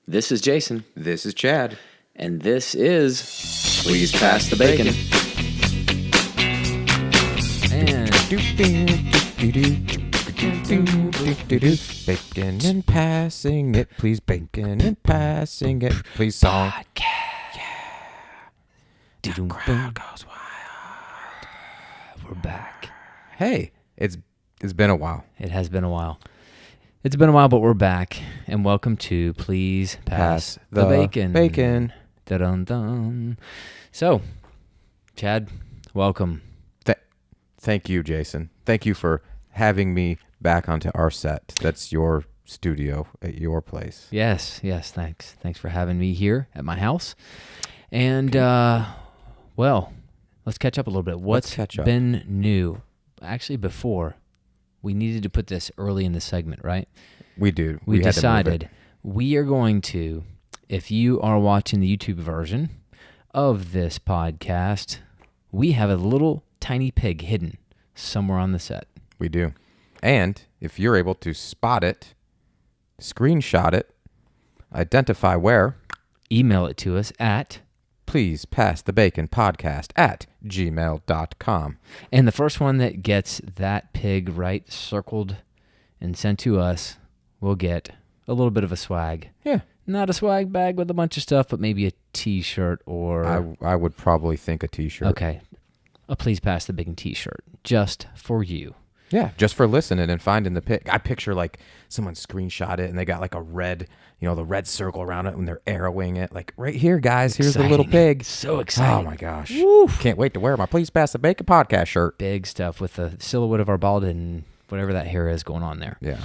This is Jason, This is Chad. and this is Please Pass the Bacon. And bacon and passing it, please. Bacon and passing it, please. Song. Podcast. The crowd goes wild. We're back. Hey, it's been a while. It has been a while. It's been a while, but we're back. And welcome to Please Pass the Bacon. Bacon. Dun-dun-dun. So, Chad, welcome. Thank you, Jason. Thank you for having me back onto our set. That's your studio at your place. Yes, thanks. Thanks for having me here at my house. And, well, let's catch up a little bit. What's been new? Actually, before, we needed to put this early in the segment, right? We do. We decided we are going to, if you are watching the YouTube version of this podcast, we have a little tiny pig hidden somewhere on the set. We do. And if you're able to spot it, screenshot it, identify where, email it to us at please pass the bacon podcast at gmail.com. And the first one that gets that pig right circled and sent to us will get a little bit of a swag. Yeah. Not a swag bag with a bunch of stuff, but maybe a t-shirt or... I would probably think a t-shirt. Okay. A Please Pass the Bacon t-shirt just for you. Yeah, just for listening and finding the pig. I picture like someone screenshot it and they got like a red, the red circle around it when they're arrowing it. Like, right here, guys, here's the little pig. So exciting. Oh, my gosh. Woo. Can't wait to wear my Please Pass the Bacon podcast shirt. Big stuff with the silhouette of our bald and whatever that hair is going on there. Yeah.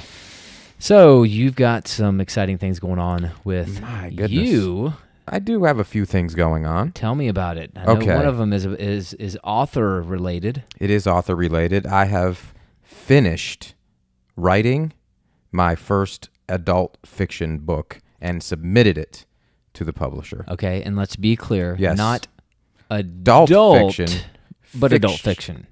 So you've got some exciting things going on with My goodness. you. I do have a few things going on. Tell me about it. I know one of them is author related. It is author related. I have finished writing my first adult fiction book and submitted it to the publisher. Okay, and let's be clear. Yes. Not adult fiction, but adult fiction.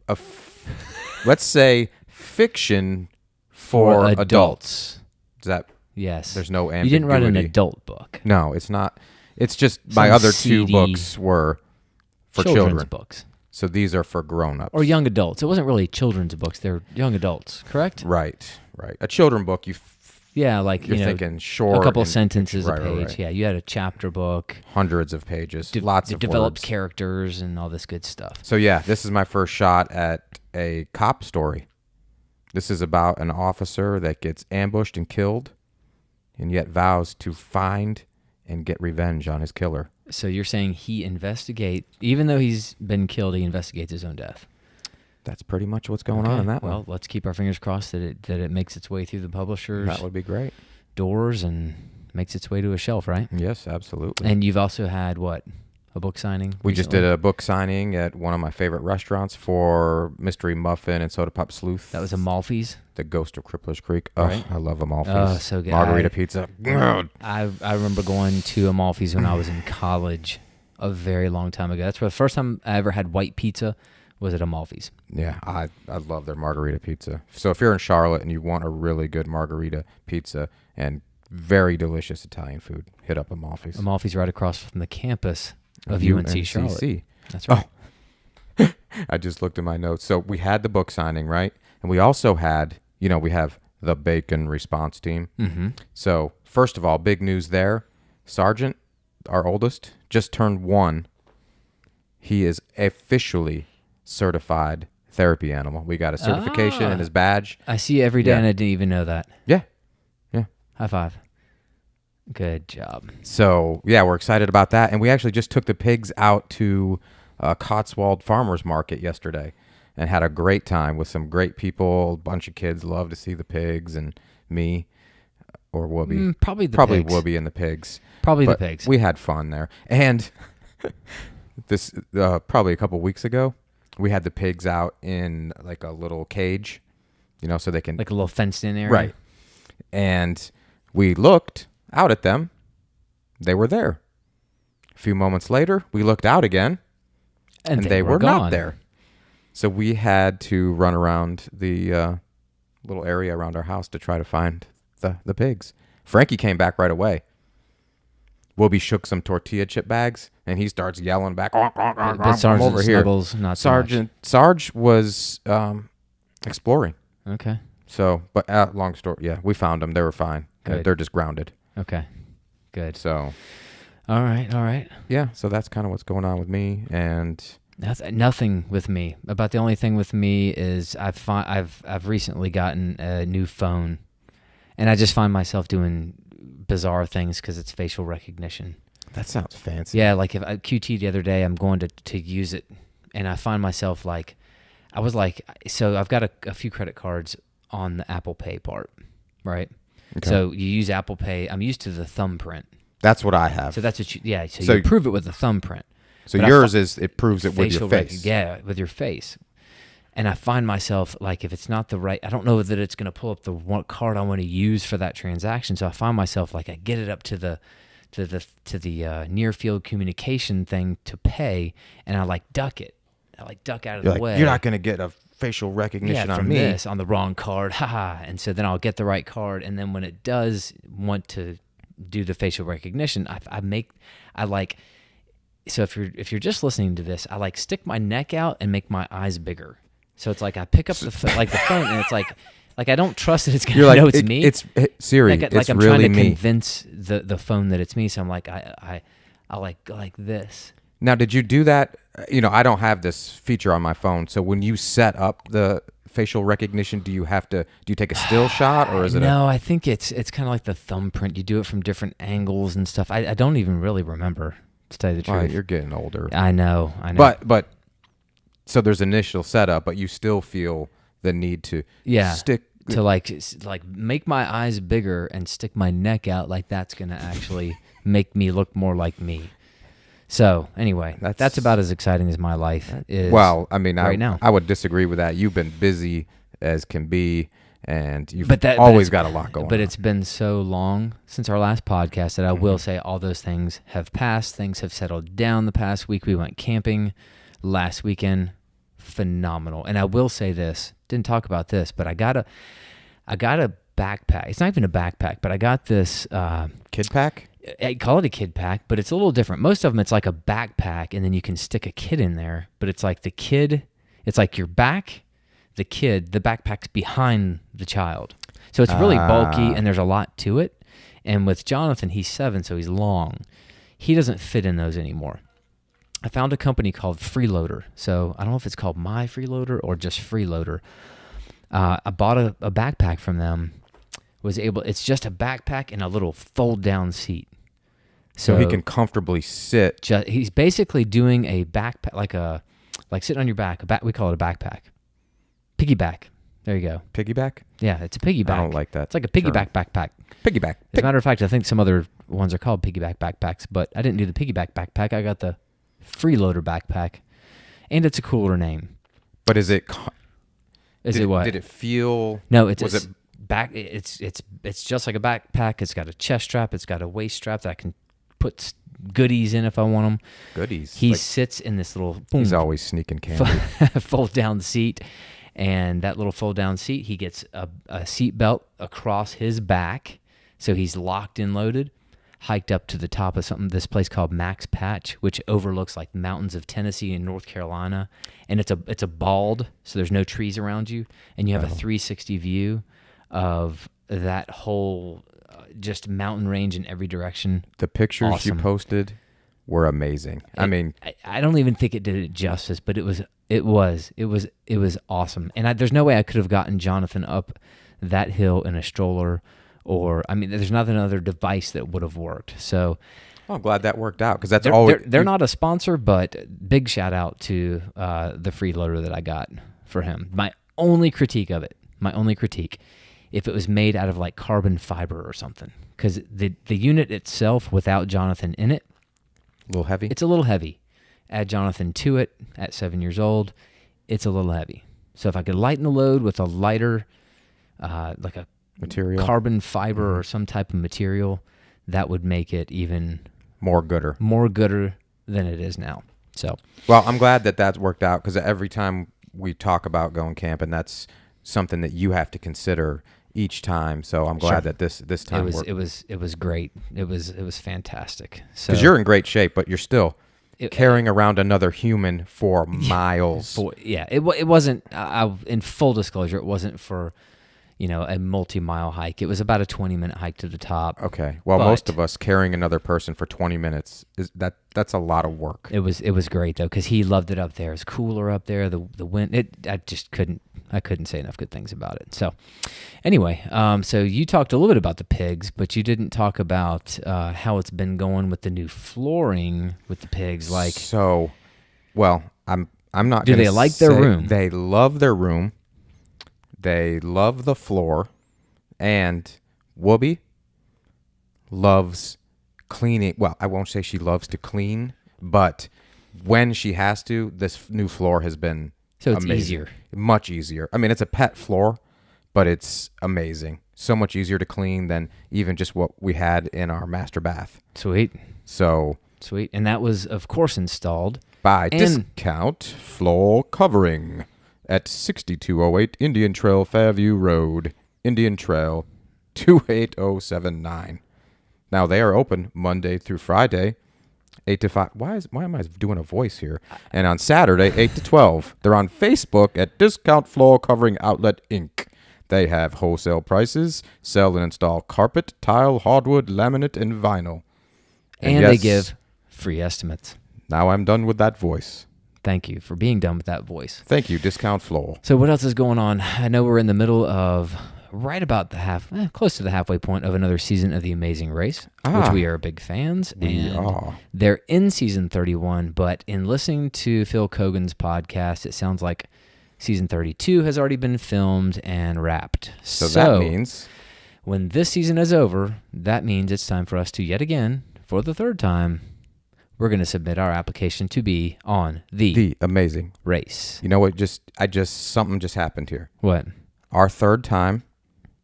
Let's say fiction for adults. Is that? Yes. There's no ambiguity. You didn't write an adult book. No, it's not. It's just my other two books were for children's books. So these are for grown-ups. Or young adults. It wasn't really children's books. They're young adults, correct? Right. A children's book, you're thinking short. A couple sentences a page. Right. Yeah, you had a chapter book. Hundreds of pages. Lots of developed words. Characters and all this good stuff. So yeah, this is my first shot at a cop story. This is about an officer that gets ambushed and killed and yet vows to find and get revenge on his killer. So you're saying even though he's been killed, he investigates his own death. That's pretty much what's going on in that one. Well, let's keep our fingers crossed that it makes its way through the publisher's That would be great. doors and makes its way to a shelf, right? Yes, absolutely. And you've also had a book signing? We just did a book signing at one of my favorite restaurants for Mystery Muffin and Soda Pop Sleuth. That was Amalfi's? The Ghost of Crippler's Creek. Oh, Right. I love Amalfi's. Oh, so good. Margarita pizza. I remember going to Amalfi's when I was in college a very long time ago. That's where the first time I ever had white pizza was at Amalfi's. Yeah, I love their margarita pizza. So if you're in Charlotte and you want a really good margarita pizza and very delicious Italian food, hit up Amalfi's. Amalfi's right across from the campus of UNC Charlotte. That's right. Oh. I just looked at my notes. So we had the book signing, right? And we also had, we have the Bacon response team. Mm-hmm. So first of all, big news there. Sergeant, our oldest, just turned 1. He is officially certified therapy animal. We got a certification and his badge. I see every day and I didn't even know that. Yeah. High five. Good job. So, yeah, we're excited about that. And we actually just took the pigs out to Cotswold Farmers Market yesterday and had a great time with some great people. A bunch of kids love to see the pigs and me or Whoopi. Probably pigs. Whoopi and the pigs. Probably the pigs. We had fun there. And this probably a couple weeks ago, we had the pigs out in like a little cage, so they can... Like a little fenced-in area? Right. And we looked out at them. They were there. A few moments later, we looked out again, and they were not there. So we had to run around the little area around our house to try to find the pigs. Frankie came back right away. Will be shook some tortilla chip bags, and he starts yelling back, but Sergeant over here. Snuggles, not so much. Sarge was exploring. Okay. So, but long story. Yeah, we found them. They were fine. They're just grounded. Okay. Good. So. All right. Yeah, so that's kind of what's going on with me, and nothing with me. About the only thing with me is I've recently gotten a new phone, and I just find myself doing bizarre things because it's facial recognition. That sounds fancy. Yeah, like if I QT the other day, I'm going to use it, and I find myself like, I was like, so I've got a few credit cards on the Apple Pay part, right? Okay. So you use Apple Pay. I'm used to the thumbprint. That's what I have. So that's what so you prove it with a thumbprint. So yours it proves it with your face. Yeah, with your face. And I find myself like, if it's not the right, I don't know that it's going to pull up the one card I want to use for that transaction. So I find myself like, I get it up to the near field communication thing to pay, and I like duck it. I like duck out of the way. You're not going to get a facial recognition on me. This on the wrong card, haha. And so then I'll get the right card, and then when it does want to do the facial recognition, so if you're just listening to this, I like stick my neck out and make my eyes bigger. So it's like I pick up the phone, and it's like I don't trust that it's gonna know it's me. It's Siri. Like I'm really trying to convince the phone that it's me. So I'm like I like this. Now, did you do that? I don't have this feature on my phone. So when you set up the facial recognition, do you take a still shot, or is it? No, I think it's kind of like the thumbprint. You do it from different angles and stuff. I don't even really remember, to tell you the truth. Right, you're getting older. I know. But so there's initial setup, but you still feel the need to stick to like make my eyes bigger and stick my neck out, like that's gonna actually make me look more like me. So anyway, that's about as exciting as my life is. Well, I mean, right now I would disagree with that. You've been busy as can be, and you've always got a lot going on. But it's been so long since our last podcast that I will say all those things have passed. Things have settled down the past week. We went camping last weekend. Phenomenal. And I will say this, didn't talk about this, but I got a backpack. It's not even a backpack, but I got this kid pack. I call it a kid pack, but it's a little different. Most of them, it's like a backpack, and then you can stick a kid in there. But it's like it's like your back, the backpack's behind the child. So it's really bulky, and there's a lot to it. And with Jonathan, he's 7, so he's long. He doesn't fit in those anymore. I found a company called Freeloader. So I don't know if it's called My Freeloader or just Freeloader. I bought a backpack from them. It's just a backpack and a little fold-down seat. So he can comfortably sit. He's basically doing a backpack, like sitting on your back. We call it a backpack. Piggyback. There you go. Piggyback? Yeah, it's a piggyback. I don't like that. It's like a piggyback backpack. Piggyback. As a matter of fact, I think some other ones are called piggyback backpacks, but I didn't do the piggyback backpack. I got the Freeloader backpack, and it's a cooler name. But is it? It what? Did it feel? No, it's just like a backpack. It's got a chest strap. It's got a waist strap that I can put goodies in if I want them. Goodies. He sits in this little. He's always sneaking candy. Fold down seat, and that little fold down seat, he gets a seat belt across his back, so he's locked and loaded. Hiked up to the top of this place called Max Patch, which overlooks like the mountains of Tennessee and North Carolina, and it's a bald, so there's no trees around you, and you have a 360 view of that whole just mountain range in every direction. The pictures you posted were amazing. I don't even think it did it justice, but it was awesome, and there's no way I could have gotten Jonathan up that hill in a stroller. Or, there's not another device that would have worked. So, I'm glad that worked out because they're not a sponsor, but big shout out to the Freeloader that I got for him. My only critique, if it was made out of like carbon fiber or something, because the unit itself without Jonathan in it, a little heavy. It's a little heavy. Add Jonathan to it at 7 years old, it's a little heavy. So if I could lighten the load with a lighter, like a material, carbon fiber or some type of material, that would make it even more gooder than it is now. So, well, I'm glad that's worked out, because every time we talk about going camping, that's something that you have to consider. each time. So I'm glad that this time it was great. It was fantastic. So because you're in great shape, but you're still carrying around another human for miles. It wasn't. In full disclosure, it wasn't for a multi-mile hike. It was about a 20-minute hike to the top. Okay. Well, most of us carrying another person for 20 minutes that's a lot of work. It was great though, because he loved it up there. It's cooler up there. The wind. I couldn't say enough good things about it. So anyway, so you talked a little bit about the pigs, but you didn't talk about how it's been going with the new flooring with the pigs. Like, so, well, I'm not. Do they like their room? They love their room. They love the floor, and Whoopi loves cleaning. Well, I won't say she loves to clean, but when she has to, this new floor has been amazing. Easier. Much easier. I mean, it's a pet floor, but it's amazing. So much easier to clean than even just what we had in our master bath. Sweet. Sweet. And that was, of course, installed by Discount Floor Covering at 6208 Indian Trail, Fairview Road, Indian Trail, 28079. Now, they are open Monday through Friday, 8 to 5. Why am I doing a voice here? And on Saturday, 8 to 12. They're on Facebook at Discount Floor Covering Outlet, Inc. They have wholesale prices, sell and install carpet, tile, hardwood, laminate, and vinyl. And they give free estimates. Now I'm done with that voice. Thank you for being done with that voice. Thank you, Discount Floor. So what else is going on? I know we're in the middle of right about close to the halfway point of another season of The Amazing Race, which we are big fans. We are. They're in season 31, but in listening to Phil Kogan's podcast, it sounds like season 32 has already been filmed and wrapped. So that means when this season is over, that means it's time for us to yet again, for the third time, we're going to submit our application to be on The Amazing Race. You know what? Something just happened here. What? Our third time,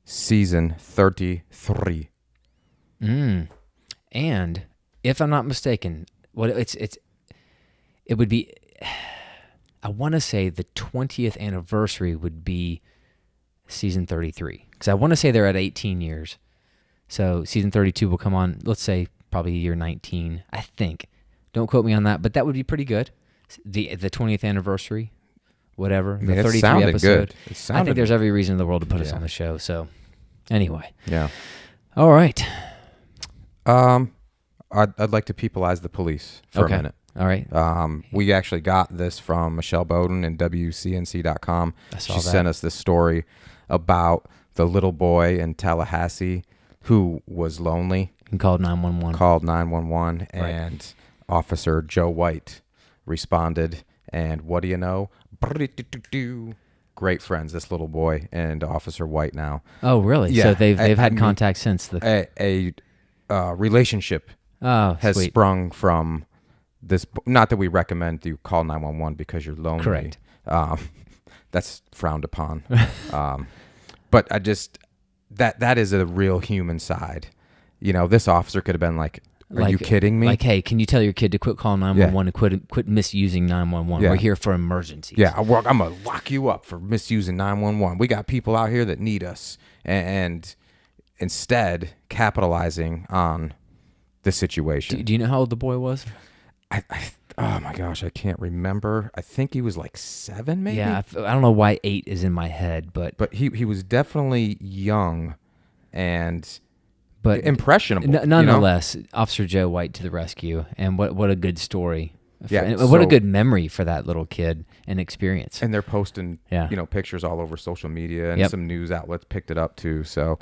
season 33. And if I'm not mistaken, it would be, I want to say the 20th anniversary would be season 33. Because I want to say they're at 18 years. So season 32 will come on, let's say, probably year 19, I think. Don't quote me on that, but that would be pretty good. The 20th anniversary, whatever. I mean, the 33 episode. I think there's every reason in the world to put us on the show. So anyway. Yeah. All right. I'd like to peopleize the police for a minute. All right. We actually got this from Michelle Bowden and WCNC.com. She sent us this story about the little boy in Tallahassee who was lonely. And called 911. Right. And Officer Joe White responded, and what do you know? Great friends, this little boy and Officer White now. Oh, really? Yeah. So they've had contact since the a relationship has sprung from this. Not that we recommend you call 911 because you're lonely. Correct. That's frowned upon. But I just that is a real human side. This officer could have been like, Are you kidding me? Like, hey, can you tell your kid to quit calling 911 and quit misusing 911? Yeah. We're here for emergencies. Yeah, I'm going to lock you up for misusing 911. We got people out here that need us. And instead, capitalizing on the situation. Do you know how old the boy was? Oh, my gosh, I can't remember. I think he was like 7, maybe? Yeah, I don't know why 8 is in my head, but he was definitely young and... But impressionable. Nonetheless, Officer Joe White to the rescue, and what a good story. Yeah, what a good memory for that little kid and experience. And they're posting, pictures all over social media, and some news outlets picked it up too. So,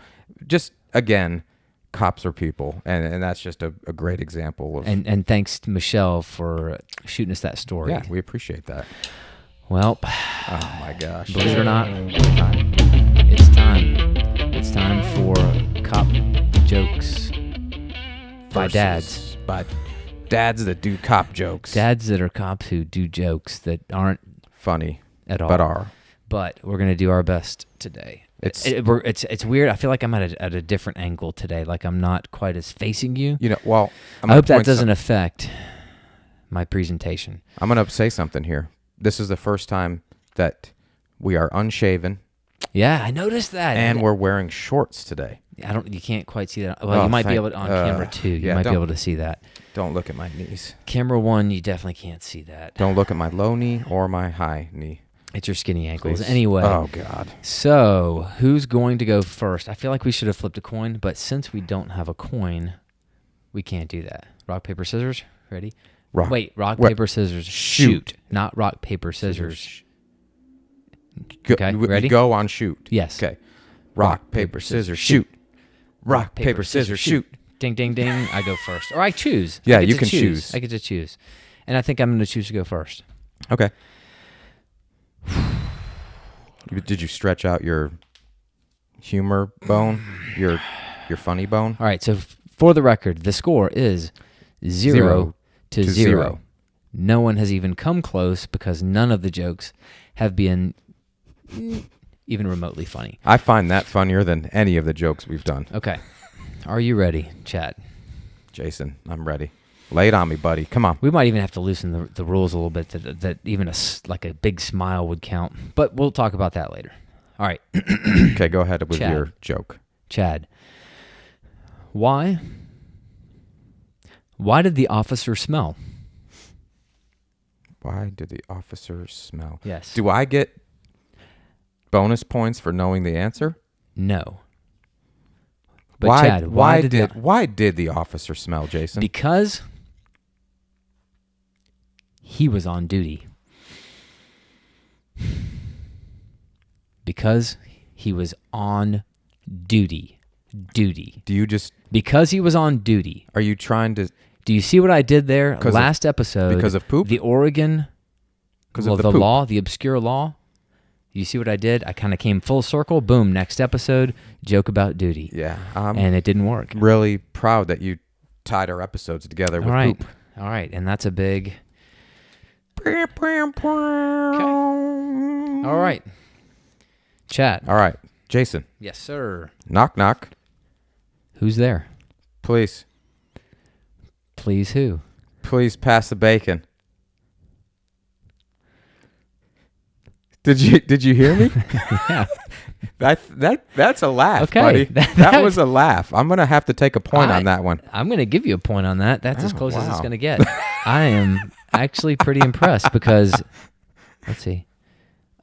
just again, cops are people, and that's just a great example of. And thanks to Michelle for shooting us that story. Yeah, we appreciate that. Well, oh my gosh, believe it or not, it's time. It's time for cop jokes by dads. By dads that do cop jokes. Dads that are cops who do jokes that aren't funny at all. But are. But we're going to do our best today. It's weird. I feel like I'm at a different angle today. Like I'm not quite as facing you. I hope that doesn't affect my presentation. I'm going to say something here. This is the first time that we are unshaven Yeah, I noticed that. And we're wearing shorts today. You can't quite see that. Well, you might be able to on camera 2. You might be able to see that. Don't look at my knees. Camera 1, you definitely can't see that. Don't look at my low knee or my high knee. It's your skinny ankles. Please. Anyway. Oh, God. So, who's going to go first? I feel like we should have flipped a coin, but since we don't have a coin, we can't do that. Rock, paper, scissors. Ready? Rock, paper, scissors. Shoot. Not rock, paper, scissors. Okay, ready? Go on shoot. Yes. Okay. Rock, paper, scissors, shoot. Rock, paper, scissors, shoot. Ding, ding, ding. I go first. Or I choose. Yeah, you can choose. I get to choose. And I think I'm going to choose to go first. Okay. Did you stretch out your humor bone? Your funny bone? All right, so for the record, the score is 0 to 0. No one has even come close because none of the jokes have been even remotely funny. I find that funnier than any of the jokes we've done. Okay. Are you ready, Chad? Jason, I'm ready. Lay it on me, buddy. Come on. We might even have to loosen the rules a little bit that even like a big smile would count. But we'll talk about that later. All right. Okay, go ahead with Chad. your joke. Chad, why did the officer smell? Why did the officer smell? Yes. Do I get bonus points for knowing the answer? No. But Chad, why did the officer smell, Jason? Because he was on duty. Because he was on duty. Because he was on duty. Are you trying to... Do you see what I did there last episode? Because of poop? The Oregon... Because of the poop. Law, the obscure law. You see what I did? I kind of came full circle. Boom, next episode, joke about duty. Yeah. And it didn't work. Really proud that you tied our episodes together with poop. All right, and that's a big... Okay. All right. Chad. All right. Jason. Yes, sir. Knock, knock. Who's there? Please. Please who? Please pass the bacon. Did you hear me? Yeah. That's a laugh, okay. buddy. That was a laugh. I'm gonna have to take a point on that one. I'm gonna give you a point on that. That's as close as it's gonna get. I am actually pretty impressed because let's see,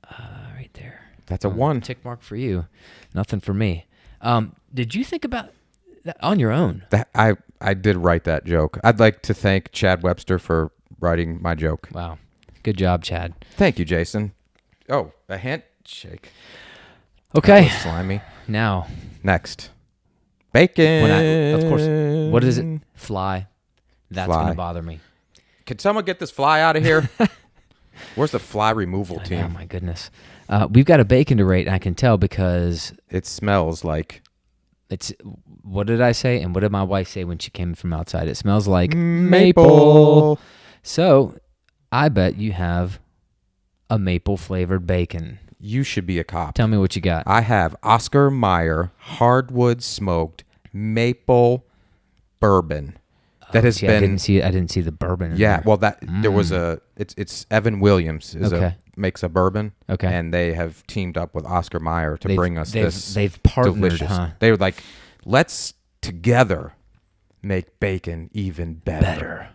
right there. That's a 1. Tick mark for you. Nothing for me. Did you think about that on your own? That I did write that joke. I'd like to thank Chad Webster for writing my joke. Wow, good job, Chad. Thank you, Jason. Oh, a handshake. Okay. That was slimy. Now. Next. Bacon. Of course. What is it? Fly. That's going to bother me. Can someone get this fly out of here? Where's the fly removal team? Oh, my goodness. We've got a bacon to rate, and I can tell because... It smells like... It's. What did I say? And what did my wife say when she came from outside? It smells like maple. So, I bet you have... a maple-flavored bacon. You should be a cop. Tell me what you got. I have Oscar Mayer hardwood smoked maple bourbon. That has been. I didn't see the bourbon. Yeah, well, there was a. It's Evan Williams makes a bourbon. Okay. And they have teamed up with Oscar Mayer to bring us this. They've partnered. Delicious. Huh? They were like, let's together make bacon even better.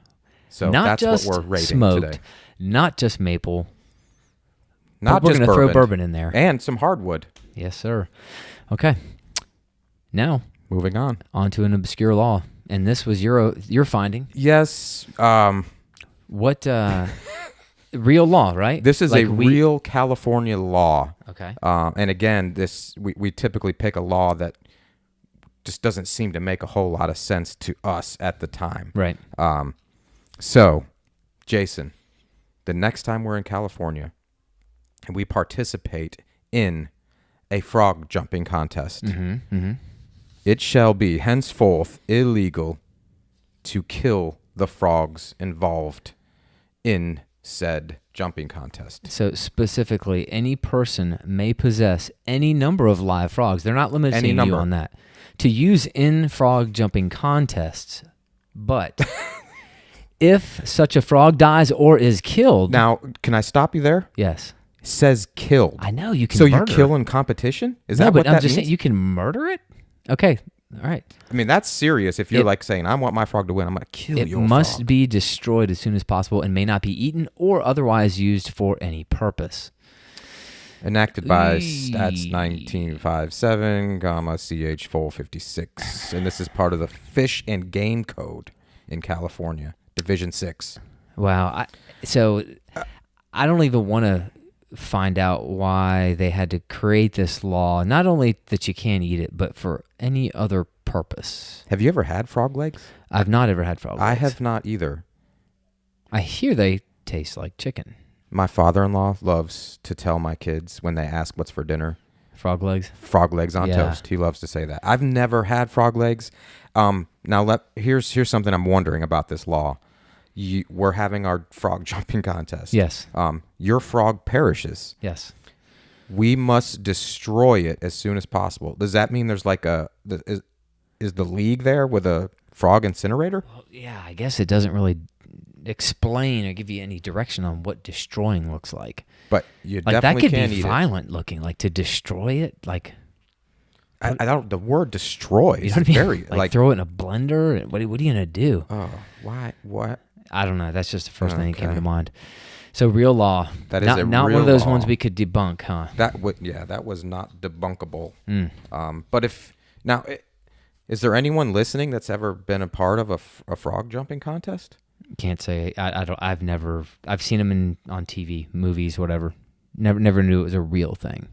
So not that's what we're rating smoked, today. Not just maple. Not we're just going to throw bourbon in there. And some hardwood. Yes, sir. Okay. Now, moving on to an obscure law. And this was your finding. Yes. What real law, right? This is a real California law. Okay. And again, we typically pick a law that just doesn't seem to make a whole lot of sense to us at the time. Right. So, Jason, the next time we're in California and we participate in a frog jumping contest, it shall be henceforth illegal to kill the frogs involved in said jumping contest. So specifically, any person may possess any number of live frogs. They're not limiting you on that. To use in frog jumping contests, but if such a frog dies or is killed... Now, can I stop you there? Yes. says killed. I know you can. So murder. you kill in competition? Is no, that but what I'm that just means? saying you can murder it. Okay, all right. I mean, that's serious. If you're saying, I want my frog to win, I'm going to kill your frog. It must be destroyed as soon as possible and may not be eaten or otherwise used for any purpose. Enacted by Stats 1957, CH 456. And this is part of the Fish and Game Code in California, Division 6. Wow. I don't even want to find out why they had to create this law, not only that you can't eat it, but for any other purpose. Have you ever had frog legs? I've not ever had frog legs. I have not either. I hear they taste like chicken. My father-in-law loves to tell my kids when they ask what's for dinner. Frog legs? Frog legs on toast. He loves to say that. I've never had frog legs. Now, here's something I'm wondering about this law. We're having our frog jumping contest. Yes. Your frog perishes. Yes. We must destroy it as soon as possible. Does that mean there's like is the league there with a frog incinerator? Well, yeah, I guess it doesn't really explain or give you any direction on what destroying looks like. But you like definitely that could can't be eat violent looking, like to destroy it, like. I don't. The word "destroy" is what I mean? very like throw it in a blender. What are you gonna do? Oh, why? What? I don't know. That's just the first thing that came to mind. So real law. That is not real one of those law. ones we could debunk, huh? That was not debunkable. But is there anyone listening that's ever been a part of a frog jumping contest? Can't say. I don't. I've seen them on TV, movies, whatever. Never knew it was a real thing,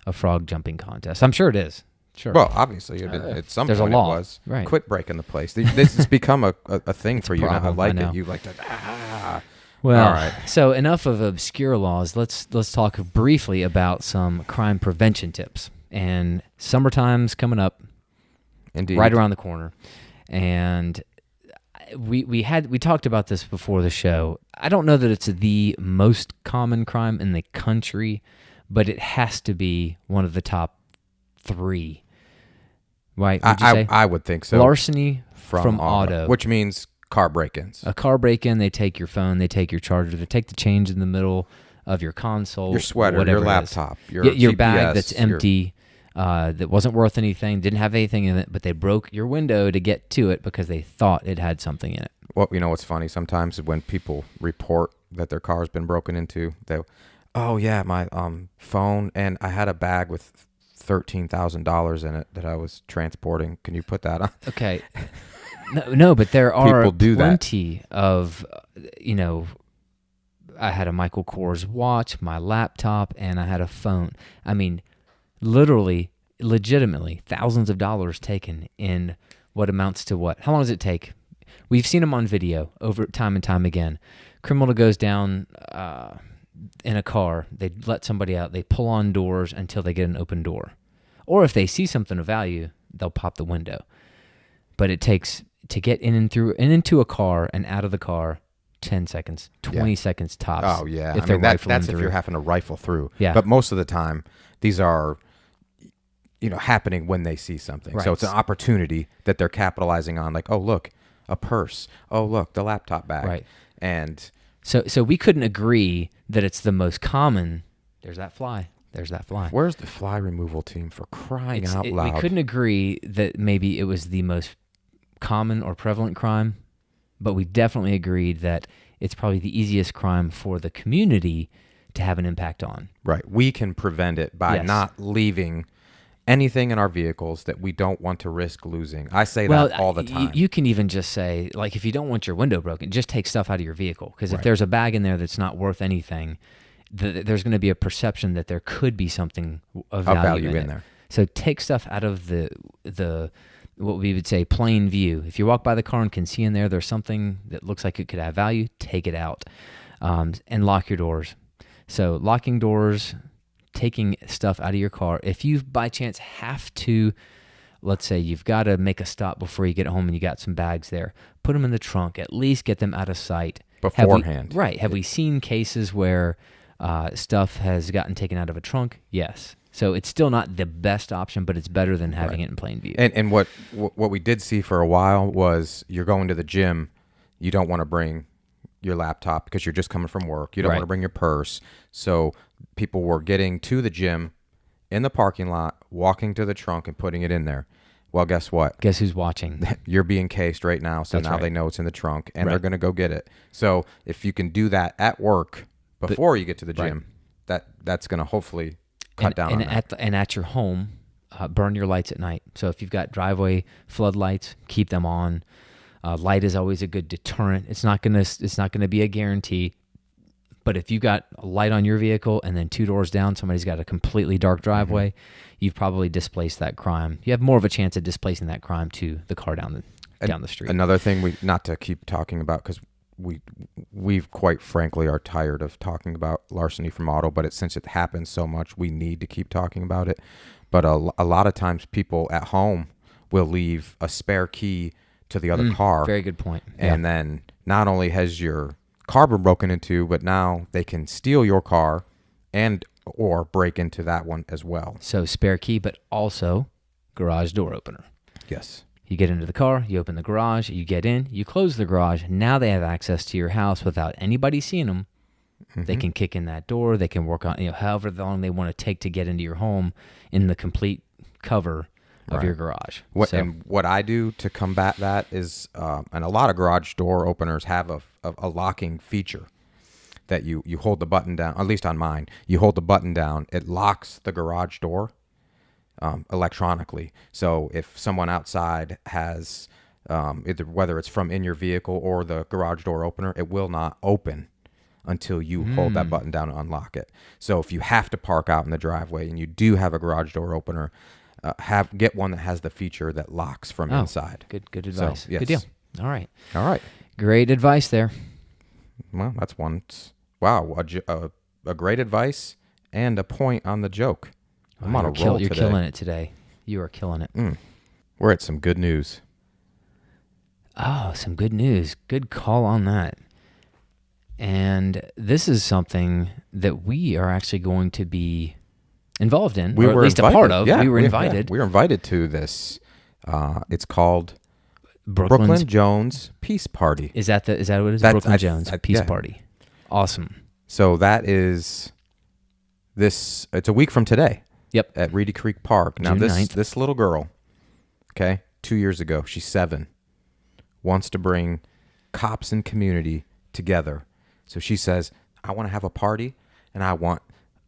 a frog jumping contest. I'm sure it is. Sure. Well, obviously, at some there's point a law. It was. Right. Quit breaking the place. This has become a thing for you now. I like it. You like that. Well, all right. So enough of obscure laws. Let's talk briefly about some crime prevention tips. And summertime's coming up. Indeed. Right around the corner. And we talked about this before the show. I don't know that it's the most common crime in the country, but it has to be one of the top 3. Right? Would you say? I would think so. Larceny from auto. Which means car break-ins. A car break-in, they take your phone, they take your charger, they take the change in the middle of your console. Your sweater, your laptop, your GPS, bag that's empty, that wasn't worth anything, didn't have anything in it, but they broke your window to get to it because they thought it had something in it. Well, you know what's funny? Sometimes when people report that their car's been broken into, my phone, and I had a bag with $13,000 in it that I was transporting. Can you put that on? Okay. No, but there are people do plenty of, I had a Michael Kors watch, my laptop, and I had a phone. I mean, legitimately, thousands of dollars taken in what amounts to what? How long does it take? We've seen them on video over time and time again. Criminal goes down in a car, they let somebody out, they pull on doors until they get an open door. Or if they see something of value, they'll pop the window. But it takes to get in and into a car and out of the car 10 seconds, 20 seconds tops. Oh, yeah. If that's if you're having to rifle through. Yeah. But most of the time, these are happening when they see something. Right. So it's an opportunity that they're capitalizing on, like, oh, look, a purse. Oh, look, the laptop bag. Right. And so we couldn't agree that it's the most common. There's that fly. Where's the fly removal team, for crying out loud? We couldn't agree that maybe it was the most common or prevalent crime, but we definitely agreed that it's probably the easiest crime for the community to have an impact on. Right. We can prevent it by not leaving anything in our vehicles that we don't want to risk losing. I say that all the time. You can even just say, like, if you don't want your window broken, just take stuff out of your vehicle. Because if there's a bag in there that's not worth anything, there's going to be a perception that there could be something of value in there. So take stuff out of the what we would say plain view. If you walk by the car and can see in there's something that looks like it could have value, take it out, and lock your doors. So locking doors, taking stuff out of your car. If you by chance have to, let's say you've got to make a stop before you get home and you got some bags there, put them in the trunk. At least get them out of sight beforehand. Have we seen cases where stuff has gotten taken out of a trunk? Yes. So it's still not the best option, but it's better than having it in plain view. And what we did see for a while was, you're going to the gym, you don't want to bring your laptop because you're just coming from work. You don't Right. want to bring your purse. So people were getting to the gym in the parking lot, walking to the trunk and putting it in there. Well, guess what? Guess who's watching? You're being cased right now, so That's now right. they know it's in the trunk, and Right. they're going to go get it. So if you can do that at work before you get to the gym, that's going to hopefully cut down on that. And at your home, burn your lights at night. So if you've got driveway floodlights, keep them on. Light is always a good deterrent. It's not gonna be a guarantee. But if you've got a light on your vehicle and then 2 doors down, somebody's got a completely dark driveway, you've probably displaced that crime. You have more of a chance of displacing that crime to the car down the street. Another thing not to keep talking about, because we've quite frankly are tired of talking about larceny from auto, but since it happens so much, we need to keep talking about it. But a lot of times people at home will leave a spare key to the other car. Very good point. And then not only has your car been broken into, but now they can steal your car and or break into that one as well. So spare key, but also garage door opener. Yes. You get into the car, you open the garage, you get in, you close the garage. Now they have access to your house without anybody seeing them. They can kick in that door. They can work on, however long they want to take to get into your home in the complete cover of your garage. And what I do to combat that is, and a lot of garage door openers have a locking feature that you hold the button down, at least on mine, you hold the button down, it locks the garage door electronically. So if someone outside has, whether it's from in your vehicle or the garage door opener, it will not open until you hold that button down and unlock it. So if you have to park out in the driveway and you do have a garage door opener, get one that has the feature that locks from inside. Good advice. So, yes. Good deal. All right. Great advice there. Well, that's one. Wow, a great advice and a point on the joke. I'm on a roll You're today. killing it today. You are killing it. We're at some good news. Oh, some good news. Good call on that. And this is something that we are actually going to be involved in, or at least invited. a part of. Yeah, we were invited. We were invited to this. It's called Brooklyn Brooklyn Jones Peace Party. Is that what it is? Brooklyn Jones Peace Party. Awesome. So that is this. It's a week from today. Yep. At Reedy Creek Park. Now June 9th. this little girl, 2 years ago, she's 7, wants to bring cops and community together. So she says, I want to have a party, and I want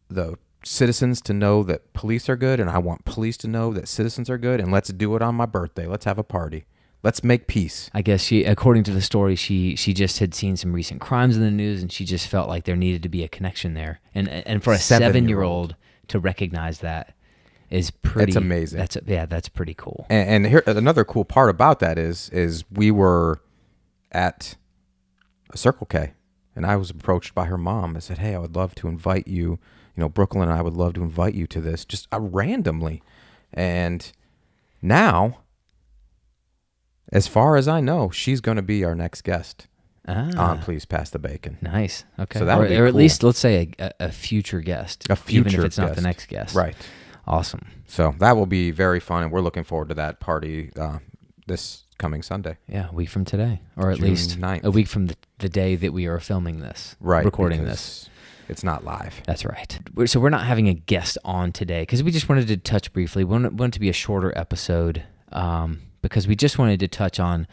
the citizens to know that police are good, and I want police to know that citizens are good, and let's do it on my birthday. Let's have a party. Let's make peace. I guess she, according to the story, she just had seen some recent crimes in the news, and she just felt like there needed to be a connection there. And for a 7-year-old to recognize that is pretty. It's amazing. That's pretty cool. And here another cool part about that is we were at a Circle K, and I was approached by her mom. I said, hey, I would love to invite you. Brooklyn and I would love to invite you to this, just randomly. And now, as far as I know, she's going to be our next guest on Please Pass the Bacon. Nice. Okay. So or at least, let's say, a future guest. Even if it's not the next guest. Right. Awesome. So that will be very fun, and we're looking forward to that party this coming Sunday. Yeah, a week from today, or at June least 9th. a week from the day that we are filming this, recording this. It's not live. That's right. So we're not having a guest on today because we just wanted to touch briefly. We wanted it to be a shorter episode because we just wanted to touch on,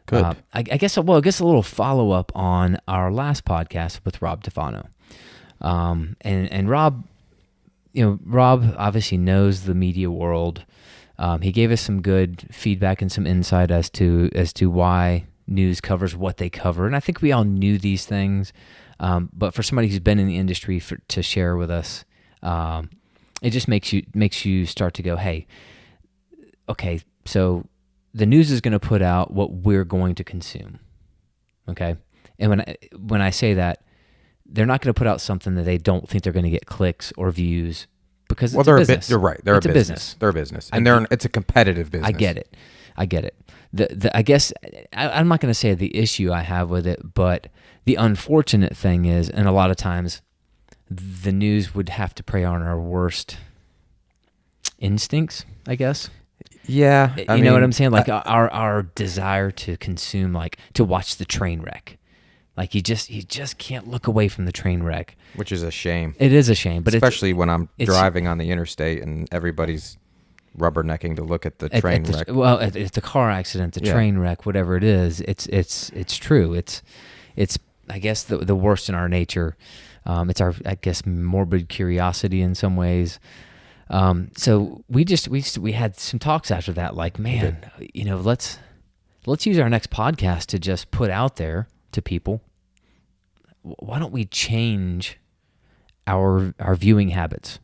I guess a little follow-up on our last podcast with Rob Tefano. And Rob, Rob obviously knows the media world. He gave us some good feedback and some insight as to why news covers what they cover. And I think we all knew these things. But for somebody who's been in the industry to share with us, it just makes you start to go, hey, okay, so the news is going to put out what we're going to consume, okay? And when I say that, they're not going to put out something that they don't think they're going to get clicks or views because it's a business. You're right. They're a business. They're a business, and it's a competitive business. I get it. I guess I'm not going to say the issue I have with it, but the unfortunate thing is, and a lot of times, the news would have to prey on our worst instincts, I guess. Yeah. I mean, know what I'm saying? Like our desire to consume, like to watch the train wreck. Like you just can't look away from the train wreck. Which is a shame. It is a shame, but especially when I'm driving on the interstate and everybody's rubbernecking to look at the train wreck. Well, it's the car accident, the train wreck, whatever it is. It's true. It's I guess the worst in our nature. It's our, I guess, morbid curiosity in some ways. So we had some talks after that, like, man, let's use our next podcast to just put out there to people. Why don't we change our viewing habits,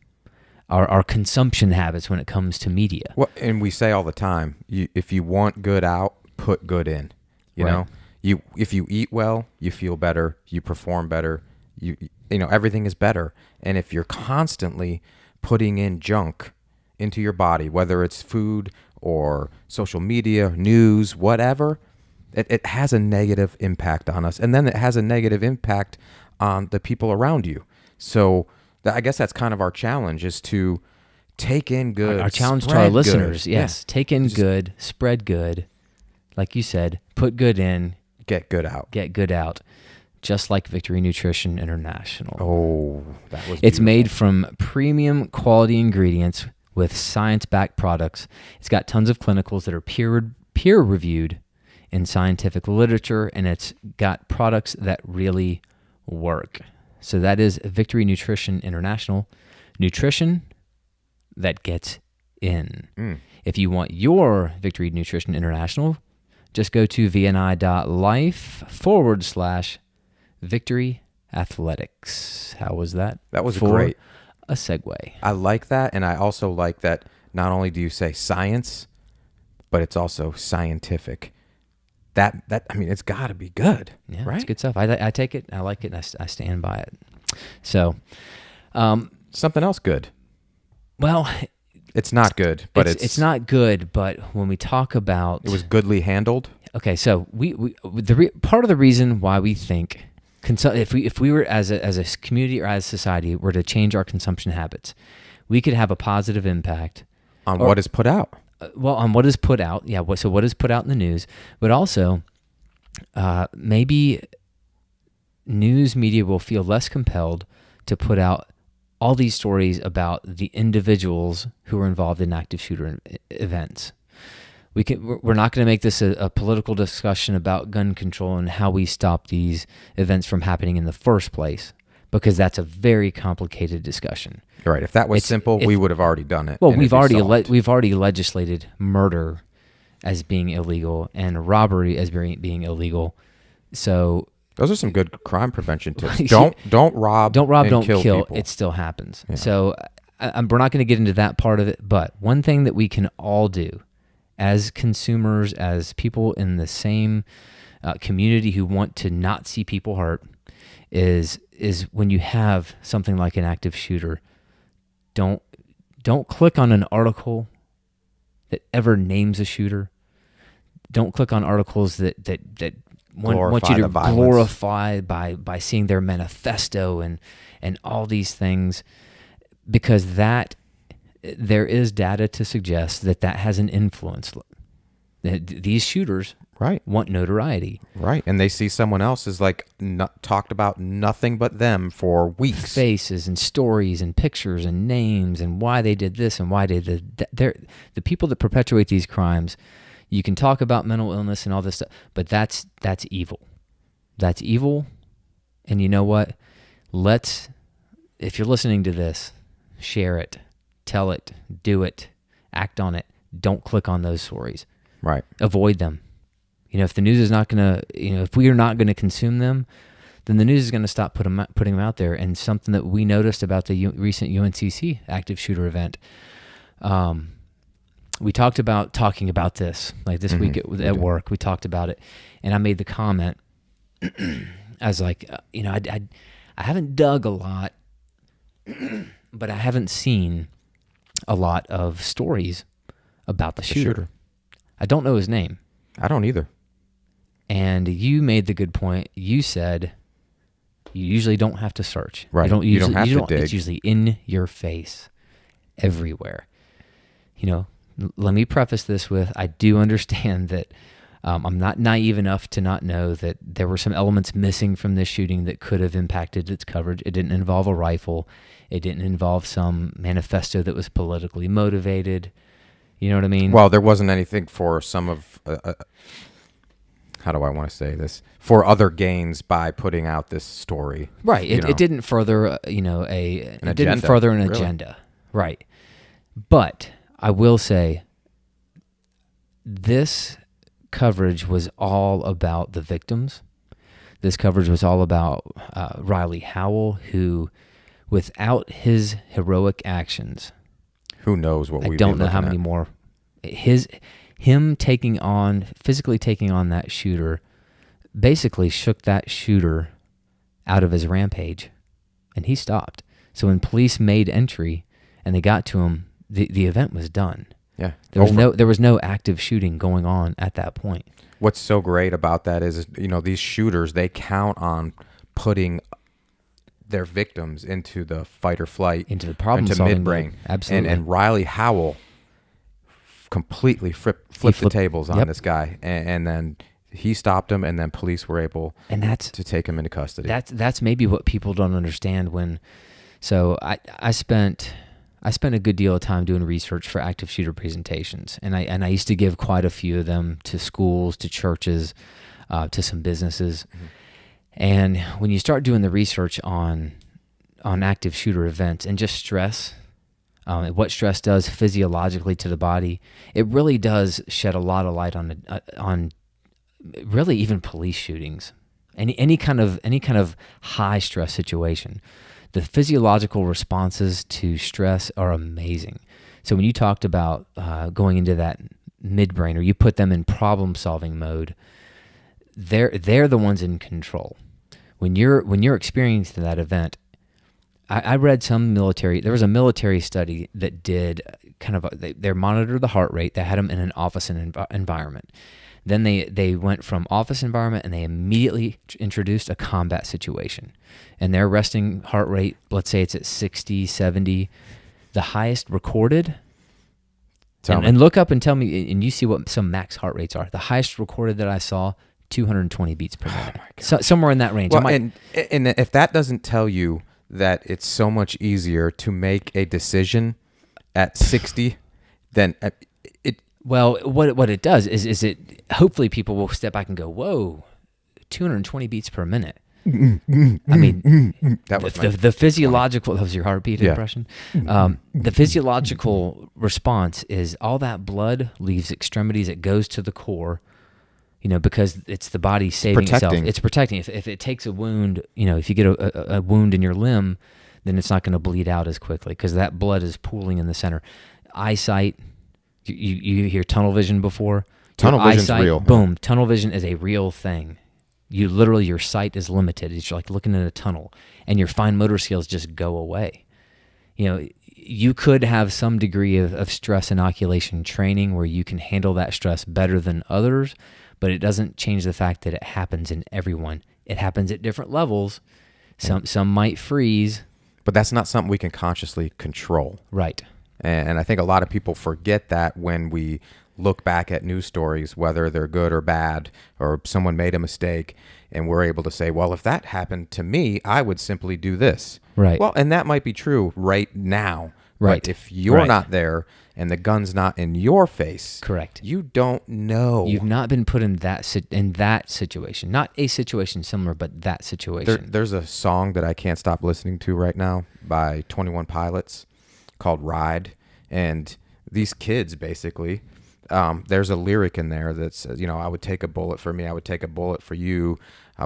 our consumption habits when it comes to media? Well, and we say all the time, if you want good out, put good in. You know, if you eat well, you feel better, you perform better, you know, everything is better. And if you're constantly putting in junk into your body, whether it's food or social media, news, whatever, it has a negative impact on us. And then it has a negative impact on the people around you. So I guess that's kind of our challenge, is to take in good. Our challenge to our listeners, yes. Take in good, spread good. Like you said, put good in. Get good out. Get good out. Just like Victory Nutrition International. Oh, that was beautiful. It's made from premium quality ingredients with science-backed products. It's got tons of clinicals that are peer-reviewed in scientific literature, and it's got products that really work. So that is Victory Nutrition International. Nutrition that gets in. If you want your Victory Nutrition International, just go to vni.life/Victory Athletics. How was that? That was great. A segue. I like that, and I also like that not only do you say science, but it's also scientific. That I mean, it's got to be good, yeah, right? It's good stuff. I take it, I like it, and I stand by it. So, something else good. Well, it's not good, but it's not good. But when we talk about, it was goodly handled. Okay, so part of the reason why we think if we were as a community or as a society were to change our consumption habits, we could have a positive impact on what is put out. On what is put out, yeah. So what is put out in the news, but also maybe news media will feel less compelled to put out all these stories about the individuals who are involved in active shooter events. We're not going to make this a political discussion about gun control and how we stop these events from happening in the first place, because that's a very complicated discussion. Right. If that was simple, we would have already done it. Well, we've already legislated murder as being illegal and robbery as being illegal. So those are some good crime prevention tips. Don't rob. Don't kill. People. It still happens. Yeah. So we're not going to get into that part of it. But one thing that we can all do as consumers, as people in the same community who want to not see people hurt, is when you have something like an active shooter, don't click on an article that ever names a shooter. Don't click on articles that want you to glorify by seeing their manifesto and all these things, because there is data to suggest that has an influence. These shooters want notoriety. Right. And they see someone else is talked about nothing but them for weeks. Faces and stories and pictures and names and why they did this and why they did that. The people that perpetuate these crimes, you can talk about mental illness and all this stuff, but that's evil. That's evil. And you know what? If you're listening to this, share it, tell it, do it, act on it. Don't click on those stories. Right. Avoid them. If the news is not going to, if we are not going to consume them, then the news is going to stop putting them out there. And something that we noticed about the recent UNCC active shooter event, we talked about talking about this, like this week at work, we talked about it. And I made the comment, I was like, I haven't dug a lot, but I haven't seen a lot of stories about the shooter. I don't know his name. I don't either. And you made the good point. You said you usually don't have to search. Right. You don't have to dig. It's usually in your face, everywhere. Let me preface this with, I do understand that I'm not naive enough to not know that there were some elements missing from this shooting that could have impacted its coverage. It didn't involve a rifle. It didn't involve some manifesto that was politically motivated. You know what I mean? Well, there wasn't anything for some of, how do I want to say this? For other gains by putting out this story. Right. It didn't further, didn't further an agenda. Right. But I will say this coverage was all about the victims. This coverage was all about Riley Howell, who, without his heroic actions, who knows what we don't know how many more. Him physically taking on that shooter, basically shook that shooter out of his rampage, and he stopped. So when police made entry and they got to him, the event was done. Yeah, there was no active shooting going on at that point. What's so great about that is, these shooters, they count on putting their victims into the fight or flight, into the problem-solving midbrain. Absolutely. And Riley Howell completely flipped the tables on this guy, and then he stopped him, and then police were able to take him into custody. That's maybe what people don't understand So I spent a good deal of time doing research for active shooter presentations, and I used to give quite a few of them to schools, to churches, to some businesses. Mm-hmm. And when you start doing the research on active shooter events and just stress, what stress does physiologically to the body, it really does shed a lot of light on really even police shootings, any kind of high stress situation. The physiological responses to stress are amazing. So when you talked about going into that midbrain, or you put them in problem-solving mode, they're the ones in control. When you're experiencing that event, I read there was a military study that did they monitored the heart rate. They had them in an office environment. Then they went from office environment and they immediately introduced a combat situation. And their resting heart rate, let's say it's at 60, 70, the highest recorded. And look up and tell me, and you see what some max heart rates are. The highest recorded that I saw, 220 beats per minute. So, somewhere in that range. Well, and if that doesn't tell you that it's so much easier to make a decision at 60, then it. Well, what it does is it hopefully people will step back and go, whoa, 220 beats per minute. I mean, that was the physiological. That was your heartbeat impression. The physiological response is all that blood leaves extremities. It goes to the core, because it's the body saving itself. It's protecting. If it takes a wound, if you get a wound in your limb, then it's not going to bleed out as quickly because that blood is pooling in the center. Eyesight. You hear tunnel vision before? Tunnel vision's real. Boom. Tunnel vision is a real thing. Your sight is limited. It's like looking at a tunnel, and your fine motor skills just go away. You could have some degree of stress inoculation training where you can handle that stress better than others, but it doesn't change the fact that it happens in everyone. It happens at different levels. Some might freeze. But that's not something we can consciously control. Right. And I think a lot of people forget that when we look back at news stories, whether they're good or bad, or someone made a mistake, and we're able to say, well, if that happened to me, I would simply do this. Right. Well, and that might be true right now. Right. But if you're not there and the gun's not in your face, correct, you don't know. You've not been put in that situation. Not a situation similar, but that situation. There's a song that I can't stop listening to right now by 21 Pilots called Ride. And these kids basically, there's a lyric in there that says, I would take a bullet for me, I would take a bullet for you,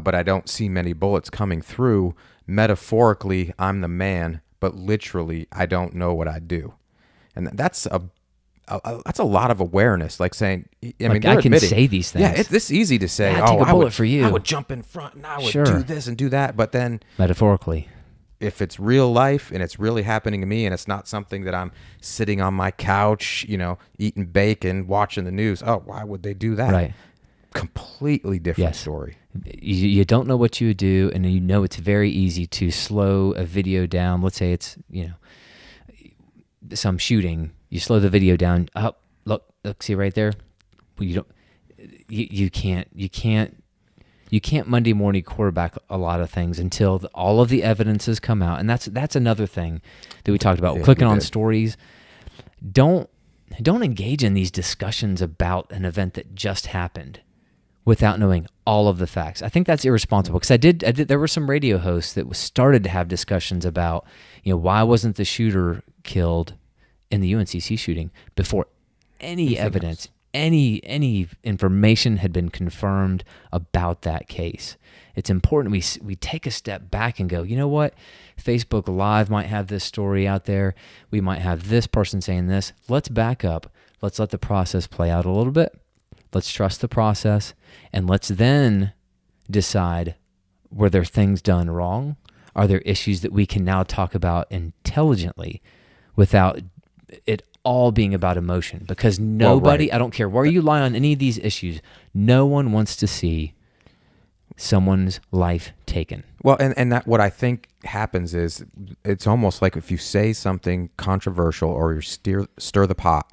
but I don't see many bullets coming through. Metaphorically, I'm the man, but literally, I don't know what I do. And that's a lot of awareness, like saying, I can say these things. Yeah, it's easy to say, I'd take a bullet for you. I would jump in front and I would do this and do that, but then metaphorically, if it's real life and it's really happening to me and it's not something that I'm sitting on my couch, eating bacon, watching the news, why would they do that? Right. Completely different story. You don't know what you would do, and it's very easy to slow a video down. Let's say it's, some shooting. You slow the video down. Oh, look, see right there? You don't. you can't Monday morning quarterback a lot of things until all of the evidence has come out. And that's another thing that we talked about. Clicking on stories. Don't engage in these discussions about an event that just happened without knowing all of the facts. I think that's irresponsible, because there were some radio hosts that started to have discussions about, why wasn't the shooter killed in the UNCC shooting before any evidence, any information had been confirmed about that case. It's important we take a step back and go, you know what? Facebook Live might have this story out there. We might have this person saying this. Let's back up. Let's let the process play out a little bit. Let's trust the process, and let's then decide, were there things done wrong? Are there issues that we can now talk about intelligently without it all being about emotion? Because nobody, I don't care where you lie on any of these issues, no one wants to see someone's life taken. Well, and that what I think happens is it's almost like if you say something controversial or you stir the pot,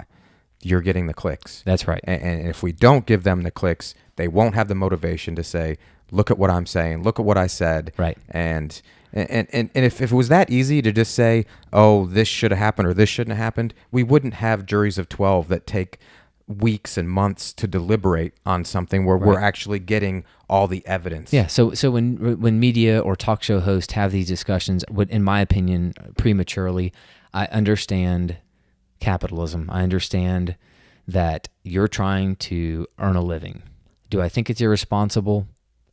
you're getting the clicks. That's right. And if we don't give them the clicks, they won't have the motivation to say, look at what I'm saying, look at what I said. Right. And if it was that easy to just say, oh, this should have happened or this shouldn't have happened, we wouldn't have juries of 12 that take weeks and months to deliberate on something where we're actually getting all the evidence. Yeah. So when media or talk show hosts have these discussions, in my opinion, prematurely, I understand capitalism. I understand that you're trying to earn a living. Do I think it's irresponsible?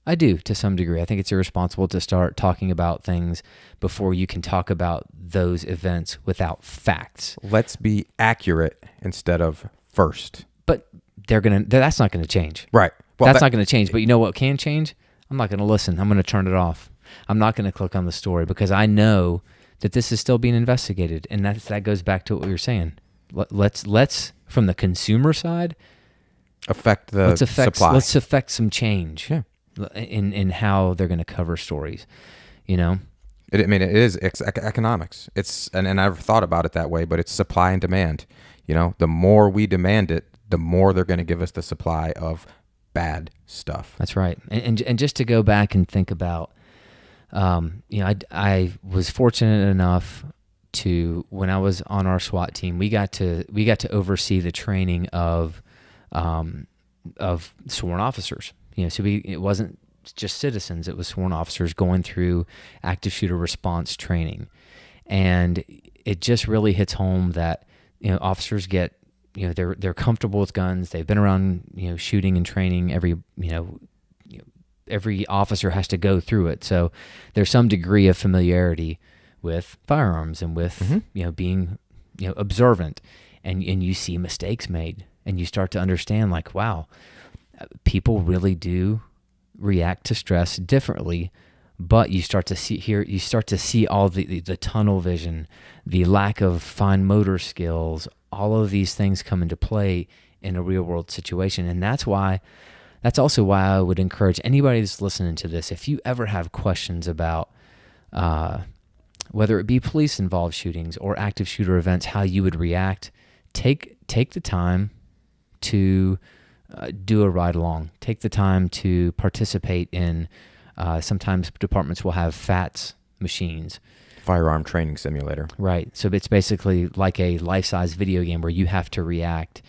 I do, to some degree. I think it's irresponsible to start talking about things before you can talk about those events without facts. Let's be accurate instead of first. But that's not going to change. Right. Well, that's not going to change. But you know what can change? I'm not going to listen. I'm going to turn it off. I'm not going to click on the story, because I know that this is still being investigated. And that goes back to what we were saying. Let's from the consumer side, affect the supply. Let's affect some change in how they're going to cover stories. It is economics. And I've thought about it that way, but it's supply and demand. The more we demand it, the more they're going to give us the supply of bad stuff. That's right. And just to go back and think about, I was fortunate enough to, when I was on our SWAT team, we got to oversee the training of sworn officers. So it wasn't just citizens; it was sworn officers going through active shooter response training, and it just really hits home that officers get they're comfortable with guns. They've been around shooting and training. Every officer has to go through it, so there's some degree of familiarity with firearms and with being observant, and you see mistakes made, and you start to understand, like, wow, people really do react to stress differently. But you start to see all the tunnel vision, the lack of fine motor skills, all of these things come into play in a real world situation. And that's also why I would encourage anybody that's listening to this, if you ever have questions about whether it be police involved shootings or active shooter events, how you would react, take the time to do a ride along. Take the time to participate in, sometimes departments will have FATS machines. Firearm training simulator. Right. So it's basically like a life-size video game where you have to react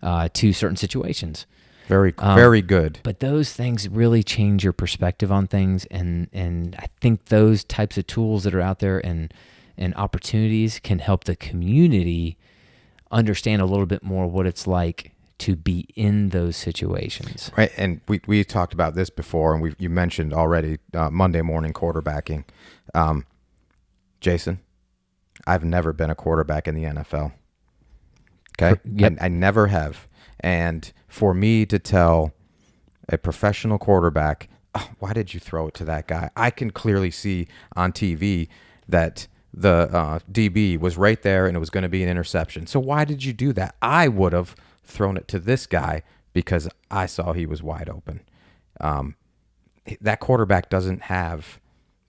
to certain situations. Very good. But those things really change your perspective on things, and I think those types of tools that are out there and opportunities can help the community understand a little bit more what it's like to be in those situations. Right, and we talked about this before, and you mentioned already Monday morning quarterbacking. Jason, I've never been a quarterback in the NFL. Okay, yep. I never have. And for me to tell a professional quarterback, oh, why did you throw it to that guy? I can clearly see on TV that the DB was right there and it was going to be an interception. So why did you do that? I would have thrown it to this guy because I saw he was wide open. That quarterback doesn't have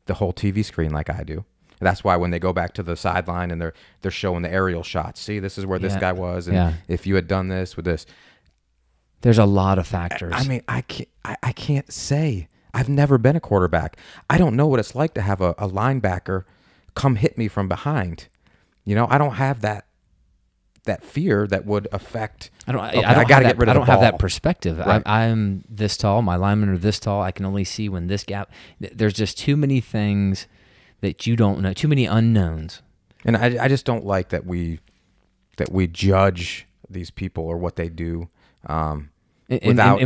the whole TV screen like I do. That's why when they go back to the sideline and they're showing the aerial shots, see, this is where this guy was, and if you had done this with this, There's a lot of factors. I mean, I can't say. I've never been a quarterback. I don't know what it's like to have a linebacker come hit me from behind. I don't have that fear that would affect. I got to get rid of the ball. I don't have that perspective. Right. I'm this tall. My linemen are this tall. I can only see when this gap. There's just too many things that you don't know. Too many unknowns. And I just don't like that we judge these people or what they do. And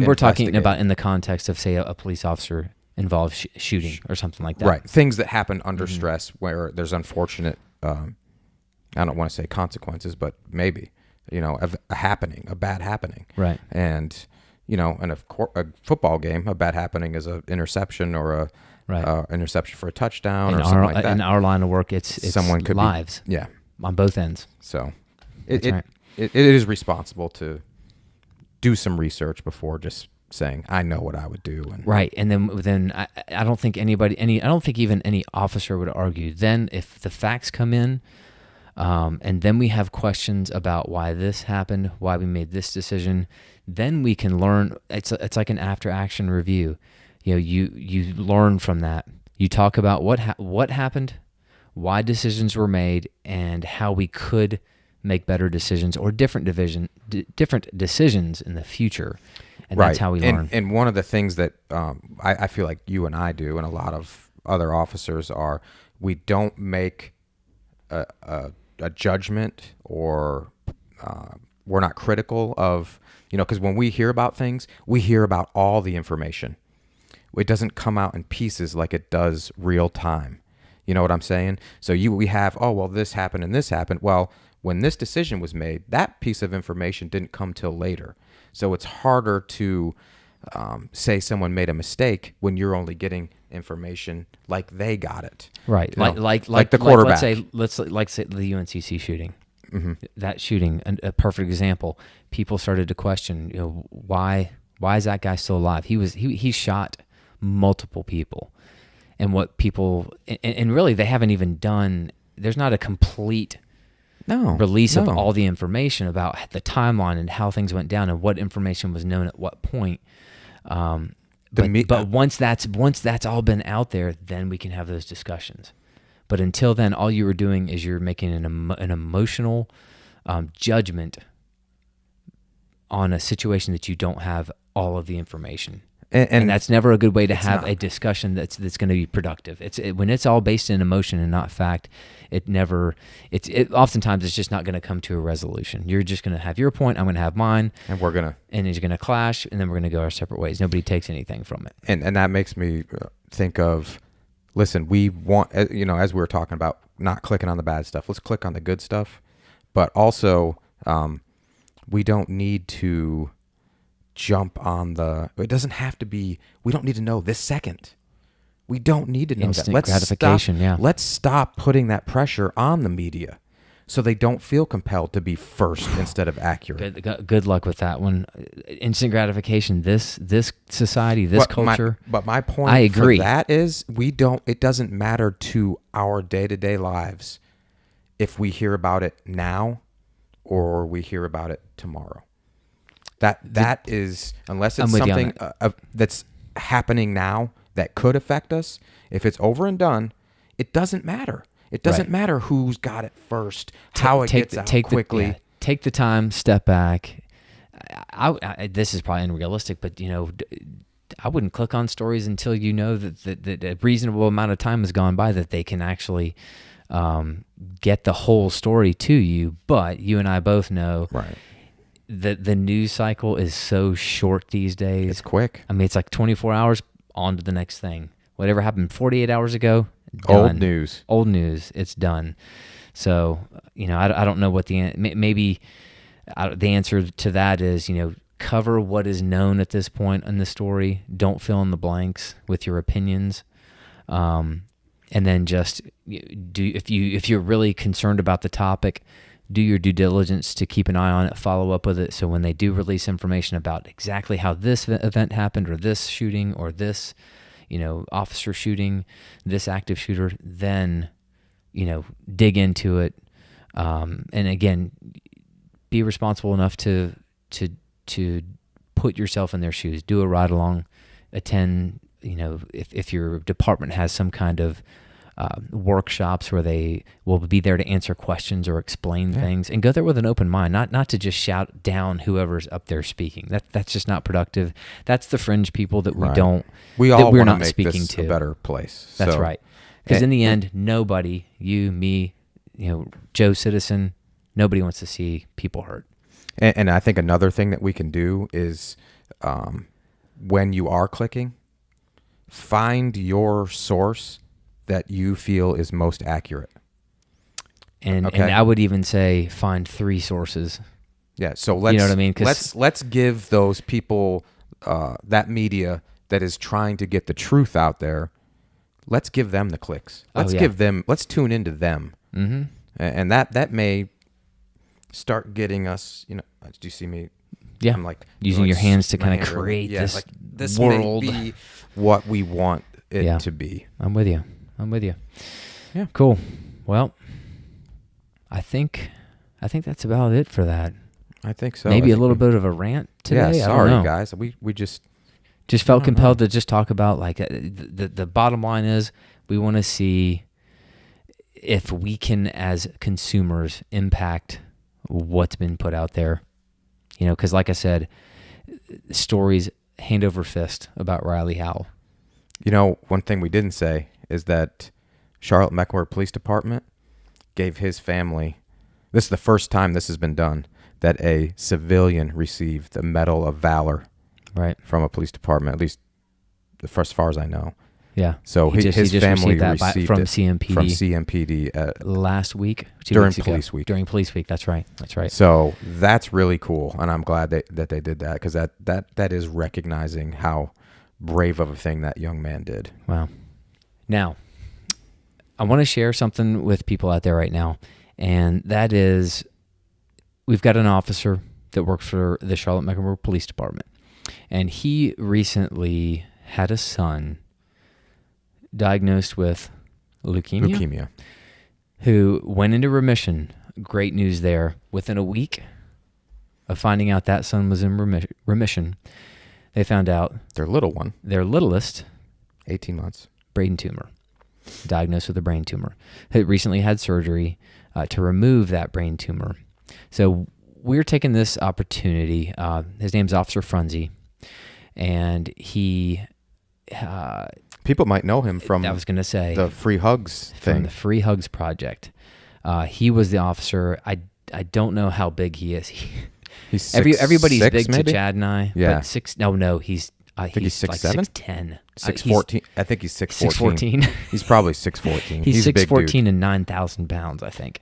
we're talking about in the context of, say, a police officer involved shooting or something like that. Right. Things that happen under stress where there's unfortunate, I don't want to say consequences, but maybe, a bad happening. Right. And, in a football game, a bad happening is an interception or interception for a touchdown or something like that. In our line of work, it's someone could lives. Yeah. On both ends. So it is responsible to do some research before just saying, I know what I would do. Right. And then I don't think even any officer would argue. Then if the facts come in, and then we have questions about why this happened, why we made this decision, then we can learn. It's like an after action review. You learn from that. You talk about what happened, why decisions were made, and how we could make better decisions or different decisions in the future. And that's how we learn. And one of the things that I feel like you and I do, and a lot of other officers are, we don't make a judgment, or we're not critical of, because when we hear about things, we hear about all the information. It doesn't come out in pieces like it does real time. You know what I'm saying? So we have, this happened and this happened. Well, when this decision was made, that piece of information didn't come till later. So it's harder to say someone made a mistake when you're only getting information like they got it. Right. Like the quarterback. Let's say the UNCC shooting. Mm-hmm. That shooting, a perfect example. People started to question, why is that guy still alive? He shot multiple people. And what people, and really they haven't even done, there's not a complete release of all the information about the timeline and how things went down and what information was known at what point. But once that's all been out there, then we can have those discussions. But until then, all you were doing is you're making an emotional judgment on a situation that you don't have all of the information. And that's never a good way to have a discussion that's going to be productive. When it's all based in emotion and not fact, oftentimes it's just not going to come to a resolution. You're just going to have your point, I'm going to have mine, and it's going to clash, and then we're going to go our separate ways. Nobody takes anything from it. And that makes me think of, listen, we want, as we were talking about, not clicking on the bad stuff. Let's click on the good stuff. But also, we don't need to jump on it doesn't have to be, we don't need to know this second. We don't need to know instant gratification. Let's stop putting that pressure on the media so they don't feel compelled to be first instead of accurate. Good luck with that one. Instant gratification, this society, this culture. But my point I agree. For that is, it doesn't matter to our day-to-day lives if we hear about it now or we hear about it tomorrow. That is, unless it's something that's happening now that could affect us, if it's over and done, it doesn't matter. It doesn't matter who's got it first, how it gets out quickly. Take the time, step back. This is probably unrealistic, but I wouldn't click on stories until that a reasonable amount of time has gone by that they can actually get the whole story to you. But you and I both know, right, the news cycle is so short these days. It's quick. I mean, it's like 24 hours on to the next thing. Whatever happened 48 hours ago, done. Old news. It's done. So, I don't know what the answer to that is, cover what is known at this point in the story. Don't fill in the blanks with your opinions. And then just if you're really concerned about the topic, do your due diligence to keep an eye on it, follow up with it. So when they do release information about exactly how this event happened or this shooting or this, officer shooting, this active shooter, then, dig into it. And again, be responsible enough to put yourself in their shoes. Do a ride along, attend, if your department has some kind of workshops where they will be there to answer questions or explain things, and go there with an open mind, not to just shout down whoever's up there speaking. That's just not productive. That's the fringe people that we're not speaking to. A better place. That's right. Because in the end, nobody, you, me, Joe Citizen, nobody wants to see people hurt. And I think another thing that we can do is when you are clicking, find your source that you feel is most accurate. And I would even say find 3 sources. Yeah, so let's, you know what I mean? Let's give those people, that media that is trying to get the truth out there, let's give them the clicks. Let's tune into them. Mm-hmm. And that may start getting us, do you see me? Yeah, I'm like using your hands to kind of create this world. May be what we want it to be. I'm with you. Yeah. Cool. Well, I think that's about it for that. I think so. Maybe a little bit of a rant today. Yeah, sorry, guys. We just felt compelled to just talk about the bottom line is we want to see if we can, as consumers, impact what's been put out there. Because like I said, stories hand over fist about Riley Howell. One thing we didn't say is that Charlotte-Mecklenburg Police Department gave his family, this is the first time this has been done, that a civilian received the Medal of Valor from a police department, at least as far as I know. Yeah. So his family received from it CMPD. From CMPD last week? During police week. During police week, that's right. So that's really cool, and I'm glad that they did that, because that is recognizing how brave of a thing that young man did. Wow. Now, I want to share something with people out there right now, and that is we've got an officer that works for the Charlotte-Mecklenburg Police Department, and he recently had a son diagnosed with leukemia, who went into remission. Great news there. Within a week of finding out that son was in remission, they found out their littlest, 18 months, brain tumor, diagnosed with a brain tumor. He recently had surgery to remove that brain tumor. So we're taking this opportunity. His name's Officer Frunze, and he... people might know him from I was going to say the Free Hugs thing. From the Free Hugs Project. He was the officer. I don't know how big he is. He's everybody's 6'6", big maybe? to Chad and I. Yeah. But he's I think he's 6'7"? Like 6'10". 6'14". I think he's 6'14". 6'14". He's probably 6'14". He's 6'14" and 9,000 pounds, I think.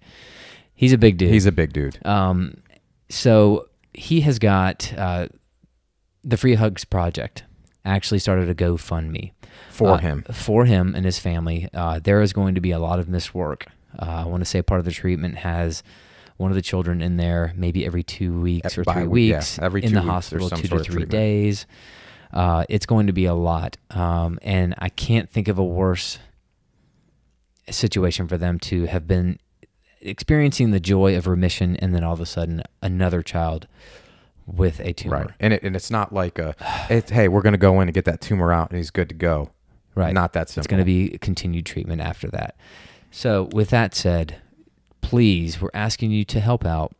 He's a big dude. So he has got the Free Hugs Project actually started a GoFundMe for him and his family. There is going to be a lot of missed work. I want to say part of the treatment has one of the children in there maybe every 2 weeks or 3 weeks, every 2 in the weeks hospital 2 to 3 treatment. days. It's going to be a lot, and I can't think of a worse situation for them to have been experiencing the joy of remission, and then all of a sudden another child with a tumor. Right, and it's not like hey, we're going to go in and get that tumor out, and he's good to go. Right, not that simple. It's going to be continued treatment after that. So, with that said, please, we're asking you to help out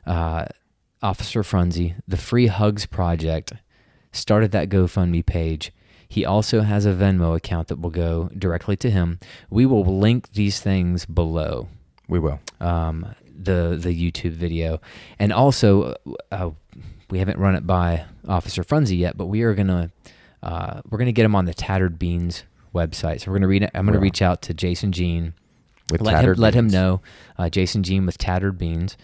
Officer Frunze. The Free Hugs Project started that GoFundMe page. He also has a Venmo account that will go directly to him. We will link these things below. We will. The YouTube video. And also, we haven't run it by Officer Frunze yet, but we're gonna get him on the Tattered Beans website. So I'm gonna reach out to Jason Jean. Let him know, Jason Jean with Tattered Beans.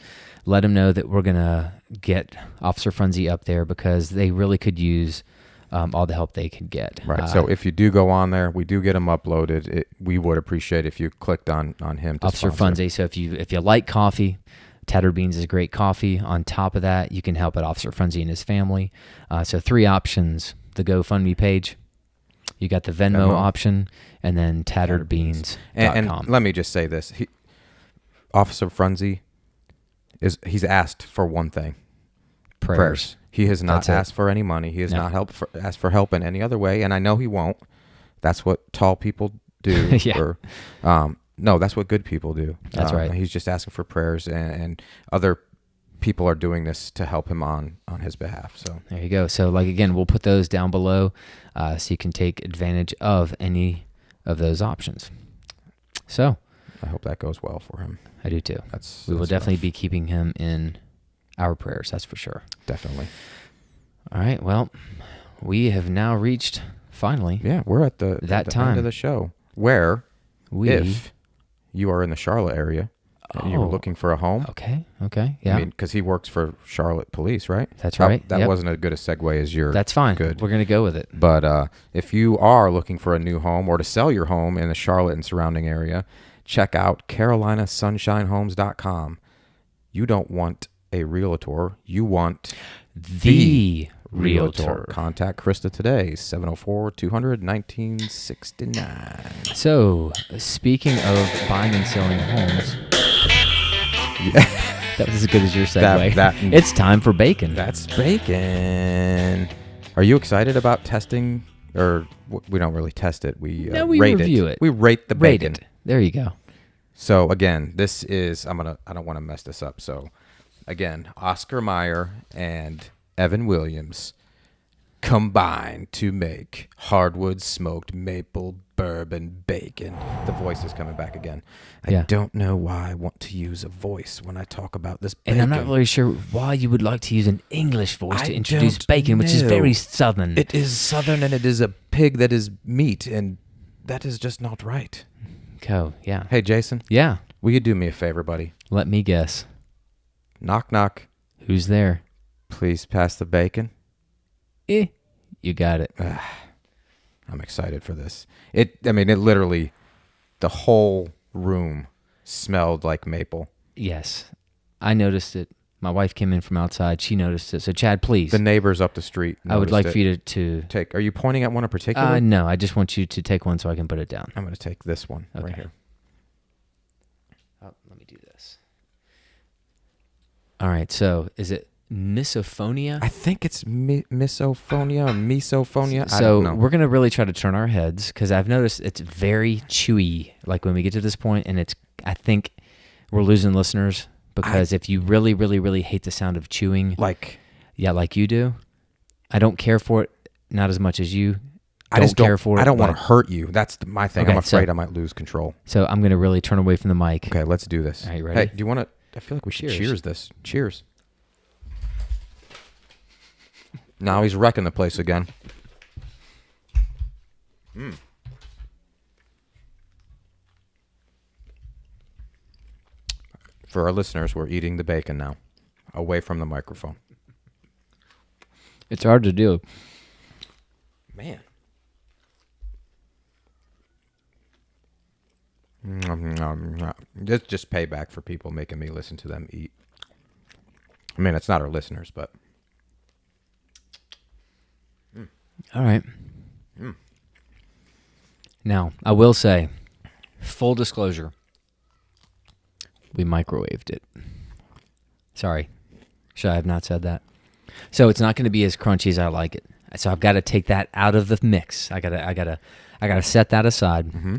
Let him know that we're gonna get Officer Frunze up there, because they really could use all the help they could get. Right. So if you do go on there, we do get him uploaded. We would appreciate if you clicked on him to Officer sponsor. Frunze. So if you like coffee, Tattered Beans is great coffee. On top of that, you can help out Officer Frunze and his family. So 3 options: the GoFundMe page, you got the Venmo option, and then tatteredbeans.com. And let me just say this: Officer Frunze he's asked for one thing: Prayers. He has not asked for any money. He has not asked for help in any other way, and I know he won't. That's what tall people do. Yeah. No, that's what good people do. That's right. He's just asking for prayers, and other people are doing this to help him on his behalf. So there you go. So like again, we'll put those down below, so you can take advantage of any of those options. So I hope that goes well for him. I do too. We will definitely be keeping him in our prayers. That's for sure. Definitely. All right. Well, we have now reached finally. Yeah, we're at the time end of the show where if you are in the Charlotte area and you're looking for a home. Okay. Yeah. I mean, because he works for Charlotte Police, right? That's right. That wasn't as good a segue as your. That's fine. Good. We're going to go with it. But if you are looking for a new home or to sell your home in the Charlotte and surrounding area, check out CarolinaSunshineHomes.com. You don't want a realtor. You want the realtor. Contact Krista today, 704-200-1969. So, speaking of buying and selling homes, that was as good as your segue. It's time for bacon. That's bacon. Are you excited about testing? Or we don't really test it. We rate review it. We rate the bacon. There you go. So again, this is I don't want to mess this up. So again, Oscar Mayer and Evan Williams combined to make hardwood smoked maple bourbon bacon. The voice is coming back again. I don't know why I want to use a voice when I talk about this bacon. And I'm not really sure why you would like to use an English voice to introduce bacon, which is very southern. It is southern, and it is a pig that is meat, and that is just not right. Oh, yeah. Hey, Jason. Yeah. Will you do me a favor, buddy? Let me guess. Knock, knock. Who's there? Please pass the bacon. You got it. I'm excited for this. It literally, the whole room smelled like maple. Yes. I noticed it. My wife came in from outside. She noticed it. So, Chad, please. The neighbors up the street I would like for you to take. Are you pointing at one in particular? No, I just want you to take one so I can put it down. I'm going to take this one right here. Oh, let me do this. All right. So, is it misophonia? I think it's misophonia or misophonia. So I don't know. We're going to really try to turn our heads because I've noticed it's very chewy. Like when we get to this point, and I think we're losing listeners because if you really, really, really hate the sound of chewing, like you do, I don't care for it. Not as much as you. I don't care for it. I don't want to hurt you. That's my thing. Okay, I'm afraid I might lose control. So I'm going to really turn away from the mic. Okay, let's do this. All right, you ready? Hey, do you want to? I feel like we should cheers this. Cheers. Now he's wrecking the place again. For our listeners, we're eating the bacon now, away from the microphone. It's hard to do. Man. It's just payback for people making me listen to them eat. I mean, it's not our listeners, but... All right. Now, I will say, full disclosure, we microwaved it. Sorry. Should I have not said that? So it's not going to be as crunchy as I like it. So I've got to take that out of the mix. I gotta set that aside. Mm-hmm.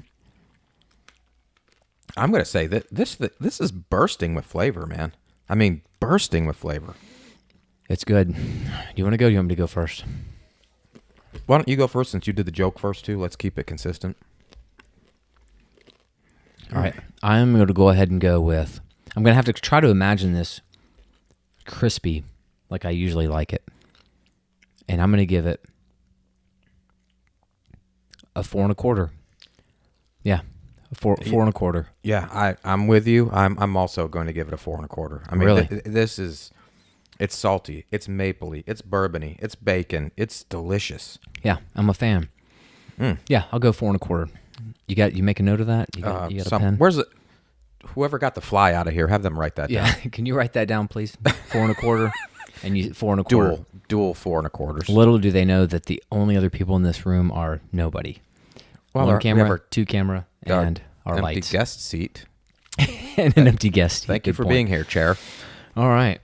I'm going to say that this is bursting with flavor, man. I mean, bursting with flavor. It's good. Do you want to go? Do you want me to go first? Why don't you go first since you did the joke first, too? Let's keep it consistent. All right. I'm going to go ahead and go with... I'm going to have to try to imagine this crispy like I usually like it. And I'm going to give it a 4 1/4. Yeah, a 4 1/4. Yeah, I'm with you. I'm also going to give it a 4 1/4. I mean, really? This is... It's salty. It's mapley. It's bourbony. It's bacon. It's delicious. Yeah, I'm a fan. Yeah, I'll go 4 1/4. You make a note of that? You got a pen? Where's it? Whoever got the fly out of here, have them write that down. Yeah, can you write that down, please? 4 1/4, and you 4 1/4. Dual 4 1/4. Little do they know that the only other people in this room are nobody. Well, one camera, 2 camera, and our empty lights. Guest seat. And an empty guest seat. Thank you for being here, chair. All right.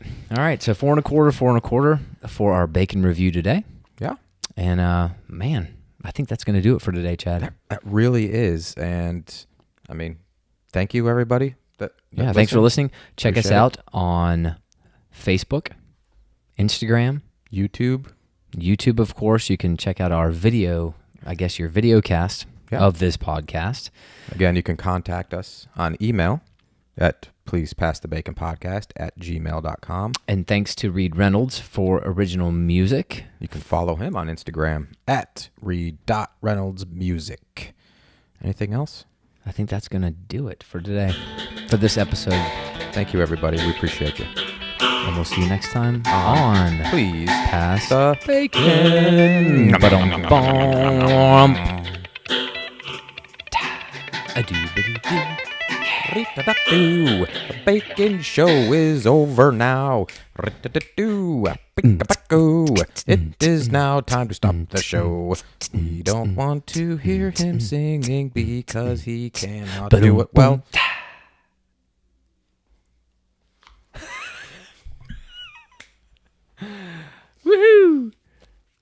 So 4.25 for our bacon review today. Yeah. And man, I think that's going to do it for today, Chad. That really is. And I mean, thank you, everybody. Thanks for listening. Check us out on Facebook, Instagram, YouTube, of course. You can check out our video, I guess your video cast of this podcast. Again, you can contact us on email at pleasepassthebaconpodcast@gmail.com. And thanks to Reed Reynolds for original music. You can follow him on Instagram at reed.reynoldsmusic. Anything else? I think that's going to do it for today, for this episode. Thank you, everybody. We appreciate you. And we'll see you next time on Please Pass the Bacon. The bacon show is over now. It is now time to stop the show. We don't want to hear him singing because he cannot do it well.